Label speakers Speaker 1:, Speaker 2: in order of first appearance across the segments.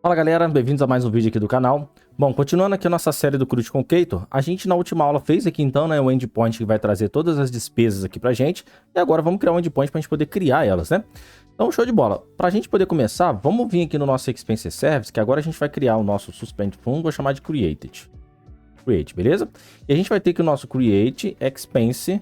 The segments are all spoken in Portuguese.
Speaker 1: Fala galera, bem-vindos a mais um vídeo aqui do canal. Bom, continuando aqui a nossa série do CRUD Concator, a gente na última aula fez aqui então, né, o endpoint que vai trazer todas as despesas aqui pra gente. E agora vamos criar um endpoint pra gente poder criar elas, né? Então, show de bola. Pra gente poder começar, vamos vir aqui no nosso Expense Service, que agora a gente vai criar o nosso Suspend Fund, vou chamar de Create, beleza? E a gente vai ter aqui o nosso Create Expense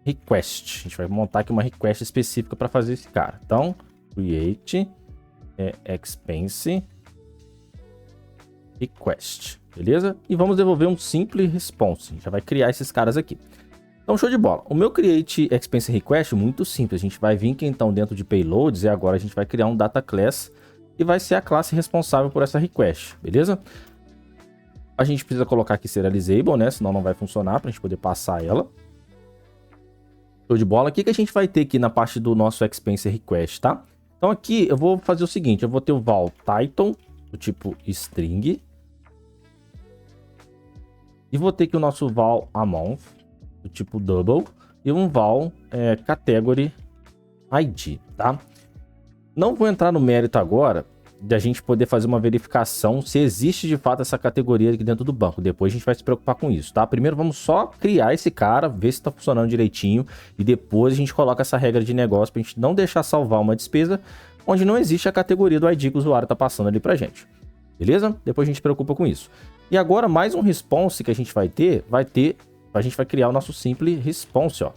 Speaker 1: Request. A gente vai montar aqui uma request específica para fazer esse cara. Então, Create Expense Request, beleza? E vamos devolver um simples response. A gente já vai criar esses caras aqui. Então, show de bola. O meu Create Expense Request é muito simples. A gente vai vir aqui então dentro de Payloads e agora a gente vai criar um Data Class que vai ser a classe responsável por essa request, beleza? A gente precisa colocar aqui Serializable, né? Senão não vai funcionar para a gente poder passar ela. Show de bola. O que a gente vai ter aqui na parte do nosso Expense Request, tá? Então aqui eu vou fazer o seguinte, eu vou ter o val title do tipo string e vou ter aqui o nosso val amount do tipo double e um val category id, tá? Não vou entrar no mérito agora de a gente poder fazer uma verificação se existe de fato essa categoria aqui dentro do banco. Depois a gente vai se preocupar com isso, tá? Primeiro vamos só criar esse cara, ver se está funcionando direitinho e depois a gente coloca essa regra de negócio para a gente não deixar salvar uma despesa onde não existe a categoria do ID que o usuário está passando ali pra gente. Beleza? Depois a gente se preocupa com isso. E agora mais um response que a gente vai ter, a gente vai criar o nosso simple response, ó.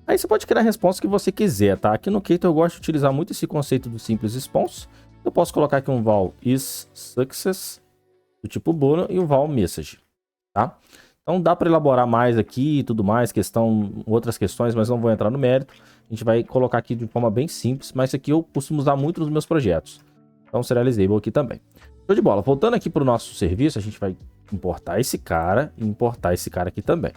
Speaker 1: Aí você pode criar a response que você quiser, tá? Aqui no Keytor eu gosto de utilizar muito esse conceito do simples response. Eu posso colocar aqui um val is success do tipo boolean e o val message, tá? Então dá para elaborar mais aqui e tudo mais, outras questões, mas não vou entrar no mérito. A gente vai colocar aqui de forma bem simples, mas isso aqui eu costumo usar muito nos meus projetos. Então Serializable aqui também. Show de bola. Voltando aqui para o nosso serviço, a gente vai importar esse cara e importar esse cara aqui também.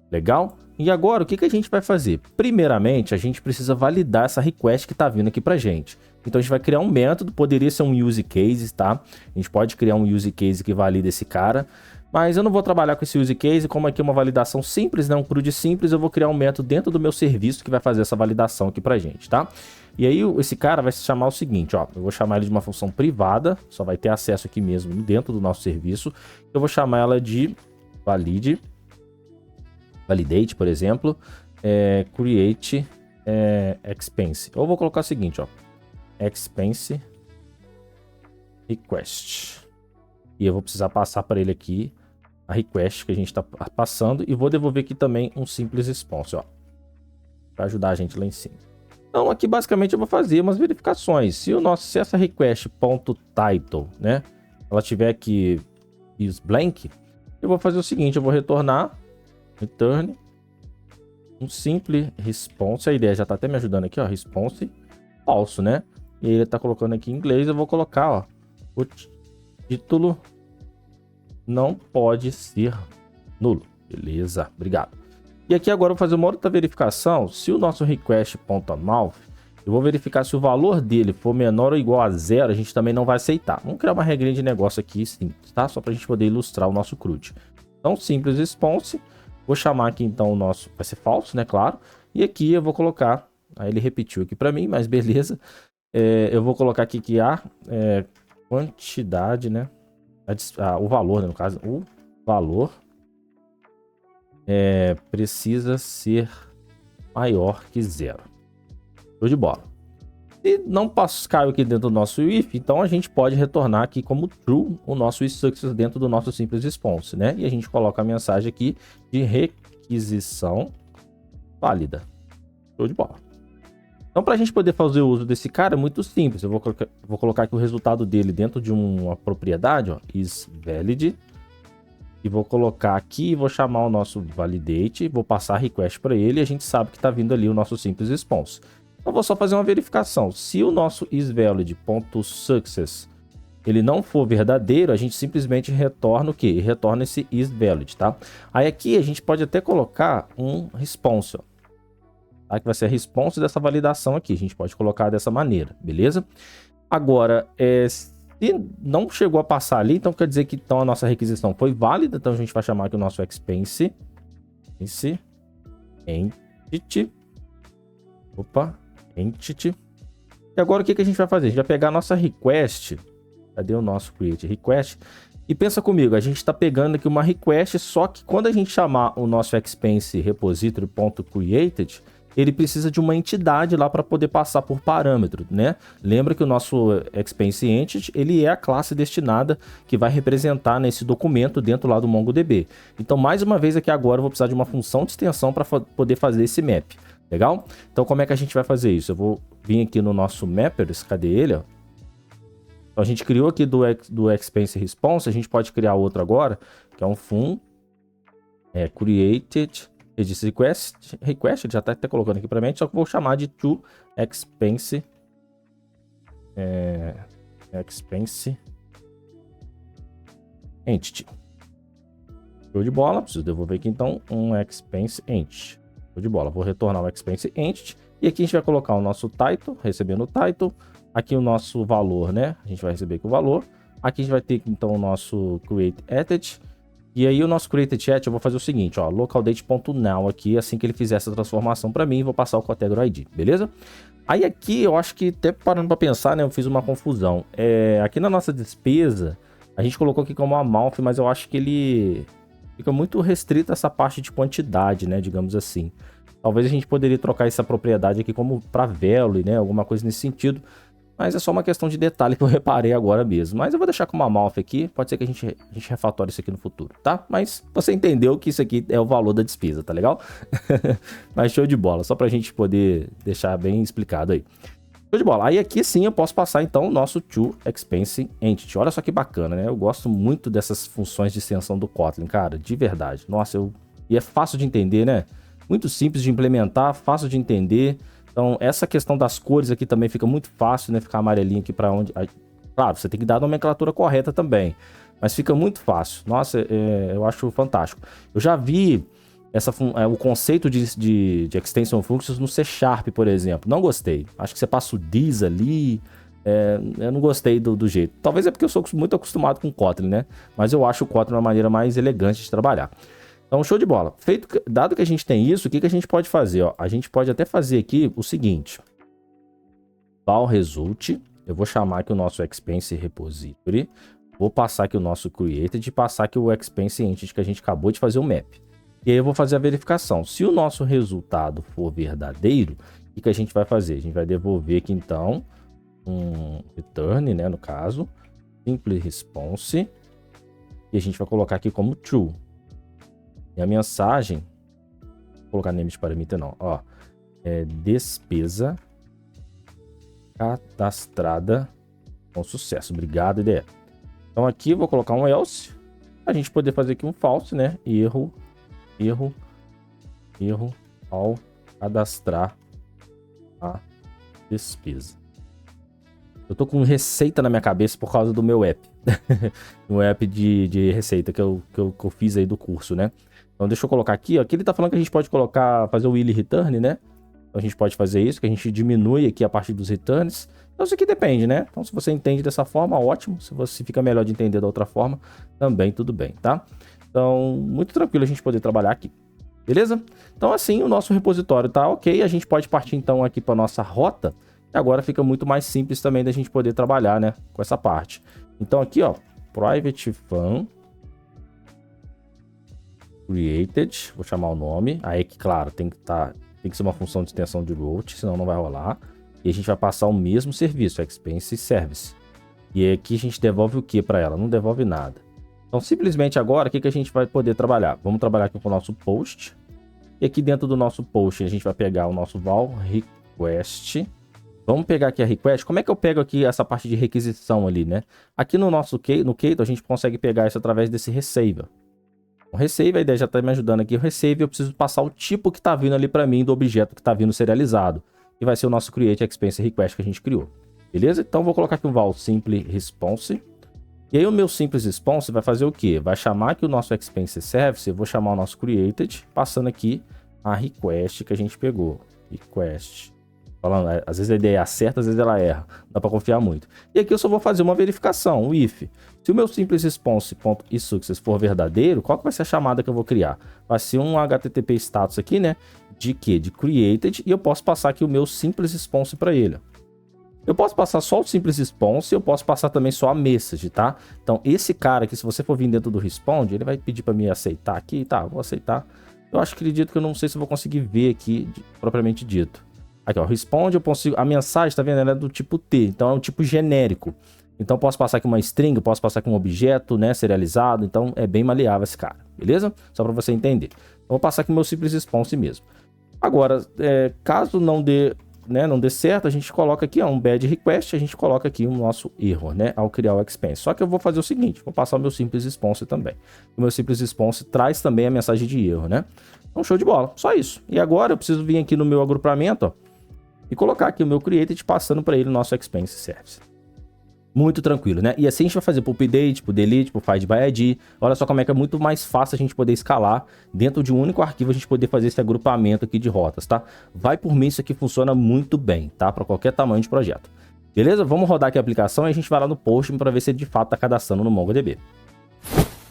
Speaker 1: Legal? E agora o que a gente vai fazer? Primeiramente, a gente precisa validar essa request que está vindo aqui para gente. Então a gente vai criar um método, poderia ser um use case, tá? A gente pode criar um use case que valida esse cara, mas eu não vou trabalhar com esse use case, como aqui é uma validação simples, né? Um CRUD simples, eu vou criar um método dentro do meu serviço que vai fazer essa validação aqui pra gente, tá? E aí esse cara vai se chamar o seguinte, ó, eu vou chamar ele de uma função privada, só vai ter acesso aqui mesmo dentro do nosso serviço. Eu vou chamar ela de validate, por exemplo, create expense. Ou vou colocar o seguinte, ó, expense request. E eu vou precisar passar para ele aqui a request que a gente está passando e vou devolver aqui também um simples response, ó, para ajudar a gente lá em cima. Então aqui basicamente eu vou fazer umas verificações. Se essa request.title, né, ela tiver aqui is blank, eu vou fazer o seguinte, eu vou retornar return um simples response. A ideia já está até me ajudando aqui, ó, response falso, né? E ele está colocando aqui em inglês, eu vou colocar, ó, o título não pode ser nulo. Beleza, obrigado. E aqui agora eu vou fazer uma outra verificação. Se o nosso request.amount, eu vou verificar se o valor dele for menor ou igual a 0, a gente também não vai aceitar. Vamos criar uma regrinha de negócio aqui simples, tá? Só para a gente poder ilustrar o nosso CRUD. Então, simples response. Vou chamar aqui então o nosso, vai ser falso, né? Claro. E aqui eu vou colocar, aí ele repetiu aqui para mim, mas beleza. Eu vou colocar aqui que a quantidade, né? O valor, né, no caso, o valor precisa ser maior que 0. Show de bola. Se não caiu aqui dentro do nosso if, então a gente pode retornar aqui como true o nosso isSuccess dentro do nosso simples response, né? E a gente coloca a mensagem aqui de requisição válida. Show de bola. Então, para a gente poder fazer o uso desse cara, é muito simples. Eu vou colocar aqui o resultado dele dentro de uma propriedade, ó, isValid. E vou colocar aqui, vou chamar o nosso validate, vou passar a request para ele e a gente sabe que está vindo ali o nosso simples response. Então, vou só fazer uma verificação. Se o nosso isValid.success ele não for verdadeiro, a gente simplesmente retorna o quê? Retorna esse isValid, tá? Aí aqui a gente pode até colocar um response, ó. Tá? Que vai ser a response dessa validação aqui. A gente pode colocar dessa maneira, beleza? Agora, se não chegou a passar ali, então quer dizer que então, a nossa requisição foi válida. Então a gente vai chamar aqui o nosso expense entity. Entity E agora o que a gente vai fazer? A gente vai pegar a nossa request. Cadê o nosso create request? E pensa comigo, a gente está pegando aqui uma request, só que quando a gente chamar o nosso expense repository.created, ele precisa de uma entidade lá para poder passar por parâmetro, né? Lembra que o nosso expense entity, ele é a classe destinada que vai representar nesse documento dentro lá do MongoDB. Então, mais uma vez aqui agora eu vou precisar de uma função de extensão para poder fazer esse map. Legal? Então, como é que a gente vai fazer isso? Eu vou vir aqui no nosso mappers, cadê ele? Ó? Então, a gente criou aqui do expense response, a gente pode criar outro agora, que é um fun created request, já está até colocando aqui para mim, só que eu vou chamar de to expense expense entity. Show de bola, preciso devolver aqui então um expense entity. Show de bola, vou retornar o expense entity e aqui a gente vai colocar o nosso title, recebendo o title, aqui o nosso valor, né? A gente vai receber aqui o valor. Aqui a gente vai ter então o nosso create attach. E aí o nosso create chat eu vou fazer o seguinte, ó, localdate.now aqui, assim que ele fizer essa transformação para mim, vou passar o category ID, beleza? Aí aqui eu acho que até parando para pensar, né, eu fiz uma confusão. Aqui na nossa despesa, a gente colocou aqui como amount, mas eu acho que ele fica muito restrito a essa parte de quantidade, né, digamos assim. Talvez a gente poderia trocar essa propriedade aqui como para value, né, alguma coisa nesse sentido. Mas é só uma questão de detalhe que eu reparei agora mesmo. Mas eu vou deixar com uma amount aqui. Pode ser que a gente refatore isso aqui no futuro, tá? Mas você entendeu que isso aqui é o valor da despesa, tá legal? Mas show de bola. Só pra gente poder deixar bem explicado aí. Show de bola. Aí aqui sim eu posso passar então o nosso toExpenseEntity. Olha só que bacana, né? Eu gosto muito dessas funções de extensão do Kotlin, cara. De verdade. Nossa, e é fácil de entender, né? Muito simples de implementar, fácil de entender. Então, essa questão das cores aqui também fica muito fácil, né? Ficar amarelinho aqui para onde... Claro, você tem que dar a nomenclatura correta também. Mas fica muito fácil. Nossa, eu acho fantástico. Eu já vi o conceito de extension functions no C#, por exemplo. Não gostei. Acho que você passa o this ali... eu não gostei do jeito. Talvez é porque eu sou muito acostumado com Kotlin, né? Mas eu acho o Kotlin uma maneira mais elegante de trabalhar. Então, show de bola. Dado que a gente tem isso, o que a gente pode fazer? Ó? A gente pode até fazer aqui o seguinte. Val result. Eu vou chamar aqui o nosso expense repository. Vou passar aqui o nosso created e passar aqui o expense entity que a gente acabou de fazer o map. E aí eu vou fazer a verificação. Se o nosso resultado for verdadeiro, o que a gente vai fazer? A gente vai devolver aqui então um return, né, no caso. Simple response. E a gente vai colocar aqui como true. E a mensagem, vou colocar name de parameter não, ó, despesa cadastrada com sucesso. Obrigado, IDE. Então aqui eu vou colocar um else, a gente poder fazer aqui um false, né? Erro ao cadastrar a despesa. Eu tô com receita na minha cabeça por causa do meu app. No app de receita que eu fiz aí do curso, né? Então deixa eu colocar aqui, ó. Aqui ele tá falando que a gente pode fazer o will return, né? Então a gente pode fazer isso, que a gente diminui aqui a parte dos returns. Então isso aqui depende, né? Então se você entende dessa forma, ótimo. Se você fica melhor de entender da outra forma, também tudo bem, tá? Então, muito tranquilo a gente poder trabalhar aqui. Beleza? Então assim, o nosso repositório tá ok. A gente pode partir então aqui para nossa rota. E agora fica muito mais simples também da gente poder trabalhar, né? Com essa parte. Então aqui, ó, private fun created, vou chamar o nome. Aí que, claro, tem que ser uma função de extensão de route, senão não vai rolar. E a gente vai passar o mesmo serviço, expense service. E aqui a gente devolve o que para ela? Não devolve nada. Então, simplesmente agora, o que a gente vai poder trabalhar? Vamos trabalhar aqui com o nosso post. E aqui dentro do nosso post, a gente vai pegar o nosso val request. Vamos pegar aqui a request. Como é que eu pego aqui essa parte de requisição ali, né? Aqui no nosso Keyto, a gente consegue pegar isso através desse receiver. O receiver, a ideia já está me ajudando aqui. O receiver, eu preciso passar o tipo que está vindo ali para mim do objeto que está vindo serializado. Que vai ser o nosso create expense request que a gente criou. Beleza? Então, vou colocar aqui um val simple response. E aí, o meu simples response vai fazer o quê? Vai chamar aqui o nosso expense service. Eu vou chamar o nosso created, passando aqui a request que a gente pegou. Request. Falando, às vezes a ideia acerta, às vezes ela erra. Não dá para confiar muito. E aqui eu só vou fazer uma verificação, o if. Se o meu simples response.issuccess for verdadeiro, qual que vai ser a chamada que eu vou criar? Vai ser um HTTP status aqui, né? De quê? De created. E eu posso passar aqui o meu simples response para ele. Eu posso passar só o simples response, eu posso passar também só a message, tá? Então, esse cara aqui, se você for vir dentro do responde, ele vai pedir para mim aceitar aqui, tá? Vou aceitar. Eu acredito que eu não sei se eu vou conseguir ver aqui, propriamente dito. Aqui, ó, responde, eu consigo... A mensagem, tá vendo? Ela é do tipo T, então é um tipo genérico. Então, eu posso passar aqui uma string, eu posso passar aqui um objeto, né, serializado. Então, é bem maleável esse cara, beleza? Só para você entender. Então, vou passar aqui o meu simples response mesmo. Agora, caso não dê certo, a gente coloca aqui um bad request, a gente coloca aqui o nosso erro, né, ao criar o expense. Só que eu vou fazer o seguinte, vou passar o meu simples response também. O meu simples response traz também a mensagem de erro, né? Então, show de bola, só isso. E agora eu preciso vir aqui no meu agrupamento, ó, e colocar aqui o meu created passando para ele o nosso expense service. Muito tranquilo, né? E assim a gente vai fazer pro update, pro delete, pro find by ID. Olha só como é que é muito mais fácil a gente poder escalar dentro de um único arquivo, a gente poder fazer esse agrupamento aqui de rotas, tá? Vai por mim, isso aqui funciona muito bem, tá? Para qualquer tamanho de projeto. Beleza? Vamos rodar aqui a aplicação e a gente vai lá no Postman para ver se ele de fato tá cadastrando no MongoDB.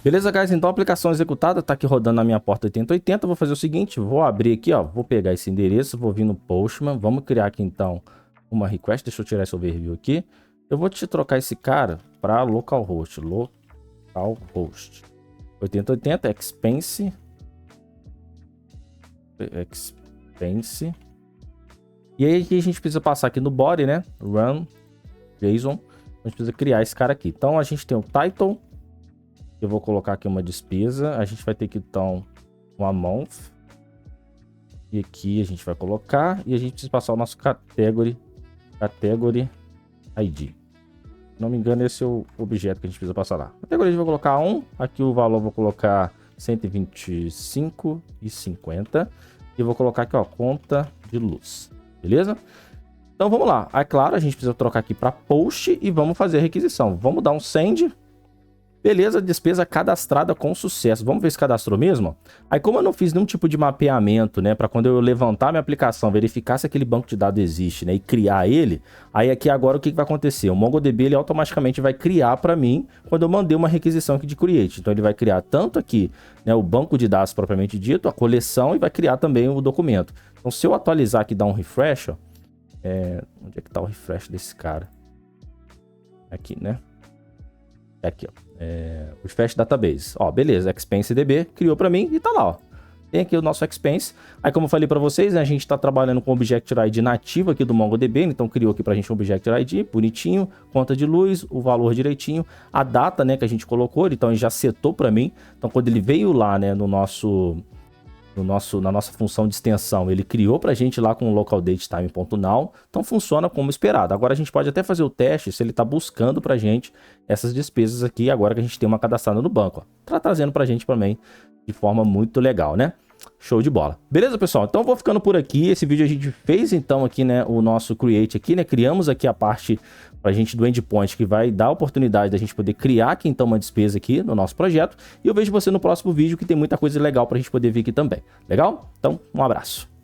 Speaker 1: Beleza, guys? Então a aplicação executada tá aqui rodando na minha porta 8080. Vou fazer o seguinte, vou abrir aqui, ó, vou pegar esse endereço, vou vir no Postman, vamos criar aqui então uma request. Deixa eu tirar esse overview aqui. Eu vou te trocar esse cara para localhost 8080 expense. E aí aqui a gente precisa passar aqui no body, né? Run JSON. A gente precisa criar esse cara aqui. Então a gente tem o title. Eu vou colocar aqui uma despesa. A gente vai ter que então uma month. E aqui a gente vai colocar e a gente precisa passar o nosso category ID. Se não me engano, esse é o objeto que a gente precisa passar lá. Categoria a gente vai colocar 1. Aqui o valor eu vou colocar 125,50. E eu vou colocar aqui, ó, conta de luz. Beleza? Então vamos lá. É claro, a gente precisa trocar aqui para post e vamos fazer a requisição. Vamos dar um send. Beleza, despesa cadastrada com sucesso. Vamos ver se cadastrou mesmo? Aí como eu não fiz nenhum tipo de mapeamento, né, para quando eu levantar minha aplicação, verificar se aquele banco de dados existe, né, e criar ele, aí aqui agora o que vai acontecer? O MongoDB ele automaticamente vai criar para mim quando eu mandei uma requisição aqui de create. Então ele vai criar tanto aqui, né, o banco de dados propriamente dito, a coleção, e vai criar também o documento. Então se eu atualizar aqui e dar um refresh, ó, onde é que tá o refresh desse cara? Aqui, né? Aqui, ó. O refresh database. Ó, beleza, ExpenseDB criou para mim e tá lá, ó. Tem aqui o nosso expense. Aí, como eu falei para vocês, né, a gente está trabalhando com o Object ID nativo aqui do MongoDB, então criou aqui para a gente um Object ID bonitinho, conta de luz, o valor direitinho, a data, né, que a gente colocou, então ele já setou para mim. Então, quando ele veio lá, né, na nossa função de extensão, ele criou para a gente lá com o local date time.now, então funciona como esperado. Agora a gente pode até fazer o teste se ele está buscando para a gente essas despesas aqui, agora que a gente tem uma cadastrada no banco, ó. Tá trazendo para a gente também de forma muito legal, né? Show de bola. Beleza, pessoal? Então eu vou ficando por aqui. Esse vídeo a gente fez então aqui, né, o nosso create aqui, né? Criamos aqui a parte pra gente do endpoint que vai dar a oportunidade da gente poder criar aqui então uma despesa aqui no nosso projeto. E eu vejo você no próximo vídeo que tem muita coisa legal pra gente poder ver aqui também. Legal? Então, um abraço.